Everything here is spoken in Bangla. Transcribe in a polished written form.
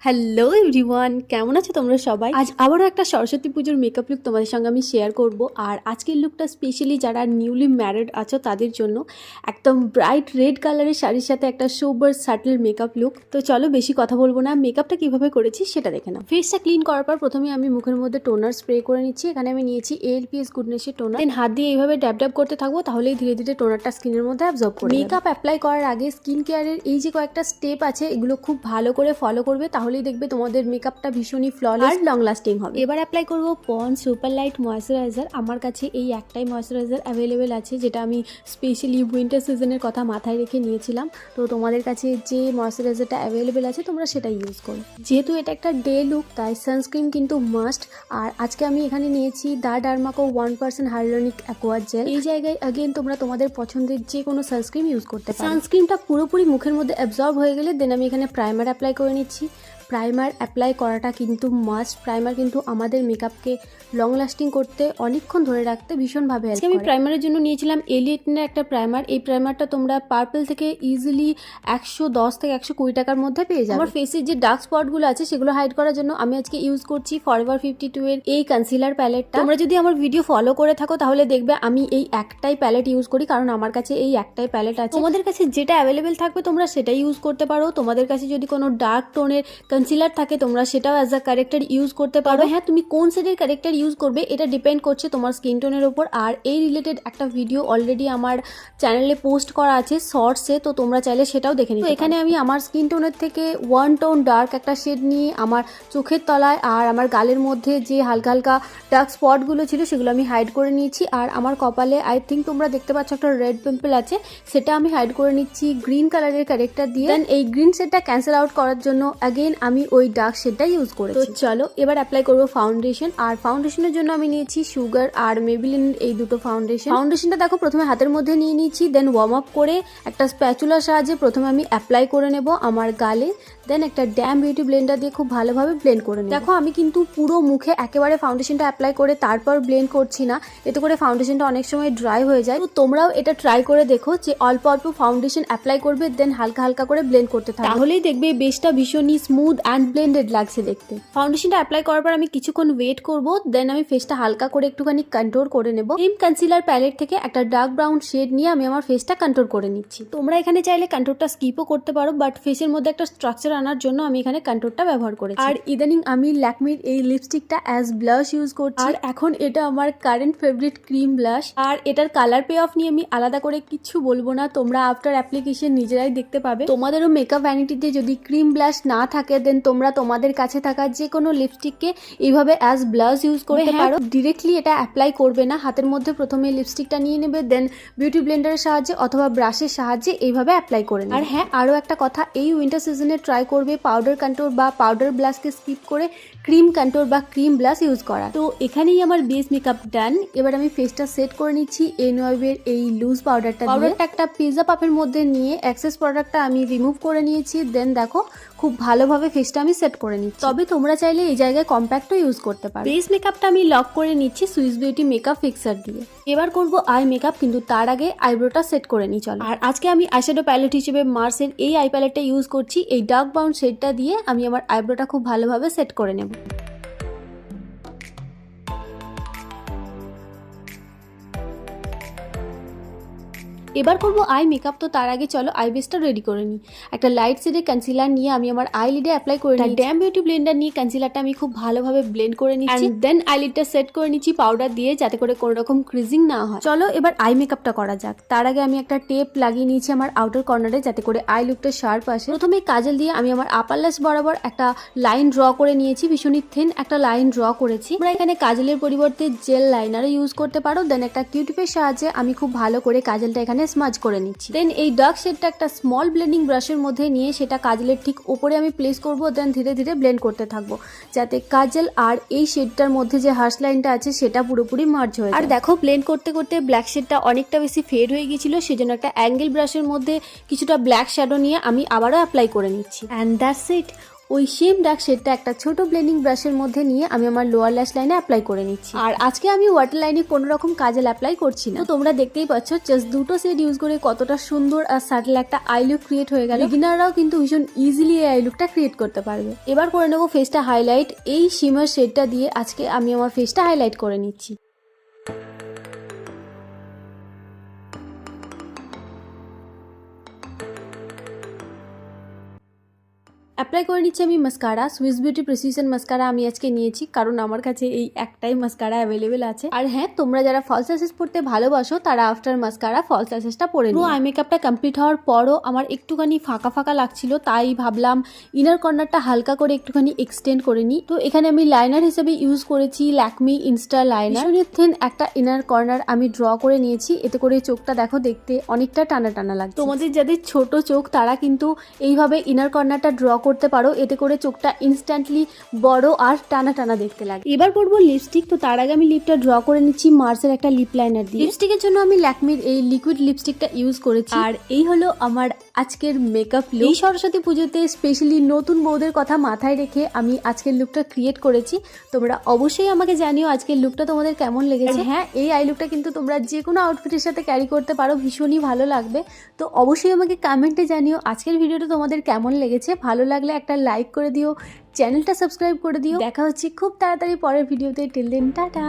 হ্যালো এভরিওয়ান, কেমন আছো তোমরা সবাই? আজ আবারও একটা সরস্বতী পুজোর মেকআপ লুক তোমাদের সঙ্গে আমি শেয়ার করব। আর আজকের লুকটা স্পেশালি যারা নিউলি ম্যারিড আছো তাদের জন্য একদম ব্রাইট রেড কালারের শাড়ির সাথে একটা সোবার সাটল মেকআপ লুক। তো চলো বেশি কথা বলবো না, মেকআপটা কিভাবে করেছি সেটা দেখে নাও। ফেসটা ক্লিন করার পর প্রথমে আমি মুখের মধ্যে টোনার স্প্রে করে নিচ্ছি। এখানে আমি নিয়েছি ALPS গুডনেসের টোনার। দেন হাত দিয়ে এইভাবে ড্যাব ড্যাব করতে থাকবো, তাহলেই ধীরে ধীরে টোনারটা স্কিনের মধ্যে অ্যাবজর্ব করবে। মেকআপ অ্যাপ্লাই করার আগে স্কিন কেয়ারের এই যে কয়েকটা স্টেপ আছে এগুলো খুব ভালো করে ফলো করবে, তাহলেই দেখবে তোমাদের মেকআপটা ভীষণই ফ্ললেস আর লং লাস্টিং হবে। এবার অ্যাপ্লাই করব পন্ডস সুপার লাইট ময়েশ্চারাইজার। আমার কাছে এই একটাই ময়েশ্চারাইজার অ্যাভেলেবেল আছে, যেটা আমি স্পেশালি উইন্টার সিজনের কথা মাথায় রেখে নিয়েছিলাম। তো তোমাদের কাছে যে ময়েশ্চারাইজারটা অ্যাভেলেবেল আছে তোমরা সেটা ইউজ করো। যেহেতু এটা একটা ডে লুক তাই সানস্ক্রিন কিন্তু মাস্ট। আর আজকে আমি এখানে নিয়েছি দা ডার্মাকো 1% হাইলোনিক অ্যাকোয়া জেল। এই জায়গায় अगेन তোমরা তোমাদের পছন্দের যে কোনো সানস্ক্রিন ইউজ করতে পারো। সানস্ক্রিনটা পুরোপুরি মুখের মধ্যে অ্যাবজর্ব হয়ে গেলে দেন আমি এখানে প্রাইমার অ্যাপ্লাই করে নিচ্ছি। প্রাইমার অ্যাপ্লাই করাটা কিন্তু মাস্ট। প্রাইমার কিন্তু আমাদের মেকআপকে লং লাস্টিং করতে অনেকক্ষণ ধরে রাখতে ভীষণভাবে হেল্প করে। আমি প্রাইমারের জন্য নিয়েছিলাম এলিয়েটের একটা প্রাইমার। এই প্রাইমারটা তোমরা পার্পল থেকে ইজিলি 110 থেকে 120 টাকার মধ্যে পেয়ে যাবে। আমার ফেসের যে ডার্ক স্পটগুলো আছে সেগুলো হাইড করার জন্য আমি আজকে ইউজ করছি ফরএভার 52 এর এই কনসিলার প্যালেটটা। তোমরা যদি আমার ভিডিও ফলো করে থাকো তাহলে দেখবে আমি এই একটাই প্যালেট ইউজ করি, কারণ আমার কাছে এই একটাই প্যালেট আছে। তোমাদের কাছে যেটা অ্যাভেলেবেল থাকবে তোমরা সেটাই ইউজ করতে পারো। তোমাদের কাছে যদি কোনো ডার্ক টোনের কনসিলার থাকে তোমরা সেটাও অ্যাজ আ কারেক্টার ইউজ করতে পারো। হ্যাঁ, তুমি কোন শেডের কারেক্টার ইউজ করবে এটা ডিপেন্ড করছে তোমার স্কিন টোনের উপর। আর এই রিলেটেড একটা ভিডিও অলরেডি আমার চ্যানেলে পোস্ট করা আছে শর্টসে, তো তোমরা চাইলে সেটাও দেখে নিতে পারো। এখানে আমি আমার স্কিন টোনের থেকে 1 টোন ডার্ক একটা শেড নিয়ে আমার চোখের তলায় আর আমার গালের মধ্যে যে হালকা হালকা ডার্ক স্পটগুলো ছিল সেগুলো আমি হাইড করে নিয়েছি। আর আমার কপালে আই থিঙ্ক তোমরা দেখতে পাচ্ছ একটা রেড পিম্পল আছে, সেটা আমি হাইড করে নিচ্ছি গ্রিন কালারের কারেক্টার দিয়ে। দেন এই গ্রিন শেডটা ক্যান্সেল আউট করার জন্য अगेन আমি ওই ডার্ক শেডটা ইউজ করেছি। তো চলো এবার অ্যাপ্লাই করবো ফাউন্ডেশন। আর ফাউন্ডেশনের জন্য আমি নিয়েছি সুগার আর মেবিলিন এই দুটো ফাউন্ডেশন। ফাউন্ডেশনটা দেখো প্রথমে হাতের মধ্যে নিয়ে নিয়েছি, দেন ওয়ার্ম আপ করে একটা স্প্যাচুলার সাহায্যে প্রথমে আমি অ্যাপ্লাই করে নেব আমার গালে। দেন একটা ড্যাম বিউটি ব্লেন্ডার দিয়ে খুব ভালোভাবে ব্লেন্ড করে নেব। দেখো আমি কিন্তু পুরো মুখে একেবারে ফাউন্ডেশনটা অ্যাপ্লাই করে তারপর ব্লেন্ড করছি না, এতে করে ফাউন্ডেশনটা অনেক সময় ড্রাই হয়ে যায়। তো তোমরাও এটা ট্রাই করে দেখো যে অল্প অল্প ফাউন্ডেশন অ্যাপ্লাই করবে, দেন হালকা হালকা করে ব্লেন্ড করতে থাকবে, তাহলেই দেখবে বেসটা ভীষণই স্মুথ অ্যান্ড ব্লেন্ডেড লাগছে দেখতে। ফাউন্ডেশনটা অ্যাপ্লাই করার পর আমি কিছুক্ষণ ওয়েট করব, দেন আমি ফেসটা হালকা করে একটুখানি কন্ট্রোল করে নেব। সেম কনসিলার প্যালেট থেকে একটা ডার্ক ব্রাউন শেড নিয়ে আমি আমার ফেসটা কন্ট্রোল করে নিচ্ছি। তোমরা এখানে চাইলে কন্ট্রোলটা স্কিপও করতে পারো, বাট ফেসের মধ্যে একটা স্ট্রাকচার আনার জন্য আমি এখানে কন্ট্রোলটা ব্যবহার করেছি। আর ইদানিং আমি ল্যাকমির এই লিপস্টিকটা অ্যাজ ব্লাশ ইউজ করছি, আর এখন এটা আমার কারেন্ট ফেভারিট ক্রিম ব্লাশ। আর এটার কালার পে অফ নিয়ে আমি আলাদা করে কিছু বলবো না, তোমরা আফটার অ্যাপ্লিকেশন নিজেরাই দেখতে পাবে। তোমাদেরও মেকআপ ভ্যানিটিতে যদি ক্রিম ব্লাশ না থাকে দেন তোমরা তোমাদের কাছে থাকা যে কোনো লিপস্টিককে এইভাবে অ্যাজ ব্লাশ ইউজ করতে পারো। ডিরেক্টলি এটা অ্যাপ্লাই করবে না, হাতের মধ্যে প্রথমে লিপস্টিকটা নিয়ে নেবে, দেন বিউটি ব্লেন্ডারের সাহায্যে অথবা ব্রাশের সাহায্যে এইভাবে অ্যাপ্লাই করে নেবে। আর হ্যাঁ, আরও একটা কথা, এই উইন্টার সিজনে ট্রাই করবে পাউডার কন্ট্রোল বা পাউডার ব্লাশকে স্কিপ করে ক্রিম কন্ট্রোল বা ক্রিম ব্লাশ ইউজ করা। তো এখানেই আমার বেস মেকআপ ডান। এবার আমি ফেসটা সেট করে নিচ্ছি এনওয়াইবের এই লুজ পাউডারটা। একটা পিৎজা পাপের মধ্যে নিয়ে এক্সেস প্রোডাক্টটা আমি রিমুভ করে নিয়েছি। দেন দেখো খুব ভালোভাবে ফেসটা আমি সেট করে নিচ্ছি। তবে তোমরা চাইলে এই জায়গায় কম্প্যাক্টও ইউজ করতে পারো। বেস মেকআপটা আমি লক করে নিচ্ছি সুইস বিউটি মেকআপ ফিক্সার দিয়ে। এবার করব আই মেকআপ, কিন্তু তার আগে আইব্রোটা সেট করে নিই চলো। আর আজকে আমি আইশ্যাডো প্যালেট হিসেবে মার্সের এই আই প্যালেটটা ইউজ করছি। এই ডার্ক ব্রাউন শেডটা দিয়ে আমি আমার আইব্রোটা খুব ভালোভাবে সেট করে নেব। এবার করব আই মেকআপ। তো তার আগে চলো আই বেসটা রেডি করে নিই। একটা লাইট শেডের কনসিলার নিয়ে আমি আমার আইলিডে অ্যাপ্লাই করে নিই। ড্যাম বিউটি ব্লেন্ডার নিয়ে কনসিলারটা আমি খুব ভালোভাবে ব্লেন্ড করে নিচ্ছি, দেন আইলিডটা সেট করে নিচ্ছি পাউডার দিয়ে, যাতে করে কোনো রকম ক্রিজিং না হয়। চলো এবার আই মেকআপটা করা যাক। তার আগে আমি একটা টেপ লাগিয়ে নিয়েছি আমার আউটার কর্নারে, যাতে করে আই লুকটা শার্প আসে। প্রথমে কাজল দিয়ে আমি আমার আপার ল্যাশ বরাবর একটা লাইন ড্র করে নিয়েছি, ভীষণই থিন একটা লাইন ড্র করেছি। আমরা এখানে কাজলের পরিবর্তে জেল লাইনারও ইউজ করতে পারো। দেন একটা কিউটিপের সাহায্যে আমি খুব ভালো করে কাজলটা এখানে স্মাজ করে নিচ্ছি। দেন এই ডার্ক শেডটা একটা স্মল ব্লেন্ডিং ব্রাশের মধ্যে নিয়ে সেটা কাজলের ঠিক উপরে আমি প্লেস করব, দেন ধীরে ধীরে ব্লেন্ড করতে থাকবো, যাতে কাজল আর এই শেডটার মধ্যে যে হার্শ লাইনটা আছে সেটা পুরোপুরি মার্জ হয়ে যায়। আর দেখো ব্লেন্ড করতে করতে ব্ল্যাক শেডটা অনেকটা বেশি ফেড হয়ে গিয়েছিল, সেজন্য একটা অ্যাঙ্গেল ব্রাশের মধ্যে কিছুটা ব্ল্যাক শ্যাডো নিয়ে আমি আবারও অ্যাপ্লাই করে নিচ্ছি। And that's it. ওই সেম ডার্ক শেডটা একটা ছোট ব্লেন্ডিং ব্রাশের মধ্যে নিয়ে আমি আমার লোয়ার ল্যাশ লাইনে অ্যাপ্লাই করে নিচ্ছি। আর আজকে আমি ওয়াটার লাইনে কোনো রকম কাজল অ্যাপ্লাই করছি না। তো তোমরা দেখতেই পাচ্ছ জাস্ট দুটো শেড ইউজ করে কতটা সুন্দর আর সাটল একটা আই লুক ক্রিয়েট হয়ে গেল। বিগিনাররাও কিন্তু ভীষণ ইজিলি এই আই লুকটা ক্রিয়েট করতে পারবে। এবার করে নেবো ফেসটা হাইলাইট। এই শিমার শেডটা দিয়ে আজকে আমি আমার ফেসটা হাইলাইট করে নিচ্ছি। অ্যাপ্লাই করে নিচ্ছি আমি mascara. Swiss beauty precision mascara আমি আজকে নিয়েছি, কারণ আমার কাছে এই একটাই মাস্কারা অ্যাভেলেবেল আছে। আর হ্যাঁ, তোমরা যারা ফলস ল্যাশেস পড়তে ভালোবাসো তারা আফটার মাস্কারা ফলস ল্যাশেসটা পরে নিও। আই মেকআপটা কমপ্লিট হওয়ার পরও আমার একটুখানি ফাঁকা ফাঁকা লাগছিল, তাই ভাবলাম ইনার কর্নারটা হালকা করে একটুখানি এক্সটেন্ড করে নিই। তো এখানে আমি লাইনার হিসেবে ইউজ করেছি ল্যাকমি ইনস্টা লাইনার। থিন একটা ইনার কর্নার আমি ড্র করে নিয়েছি। এতে করে চোখটা দেখো দেখতে অনেকটা টানা টানা লাগে। তোমাদের যাদের ছোট চোখ তারা কিন্তু এইভাবে ইনার কর্নারটা ড্র করতে পারো, এতে করে চোখটা ইনস্ট্যান্টলি বড় আর টানা টানা দেখতে লাগে। এবার করবো লিপস্টিক। তো তার আগে আমি লিপটা ড্র করে নিচ্ছি মার্সের একটা লিপ লাইনার দিয়ে। লিপস্টিকের জন্য আমি ল্যাকমির এই লিকুইড লিপস্টিকটা ইউজ করেছি। আর এই হলো আমার আজকের মেকআপ লুক। এই সরস্বতী পুজোতে স্পেশালি নতুন বউদের কথা মাথায় রেখে আমি আজকের লুকটা ক্রিয়েট করেছি। তোমরা অবশ্যই আমাকে জানিও আজকের লুকটা তোমাদের কেমন লেগেছে। হ্যাঁ, এই আই লুকটা কিন্তু তোমরা যে কোনো আউটফিটের সাথে ক্যারি করতে পারো, ভীষণই ভালো লাগবে। তো অবশ্যই আমাকে কমেন্টে জানিও আজকের ভিডিওটা তোমাদের কেমন লেগেছে। ভালো লাগলে একটা লাইক করে দিও, চ্যানেলটা সাবস্ক্রাইব করে দিও। দেখা হচ্ছে খুব তাড়াতাড়ি পরের ভিডিওতে। Till then tata.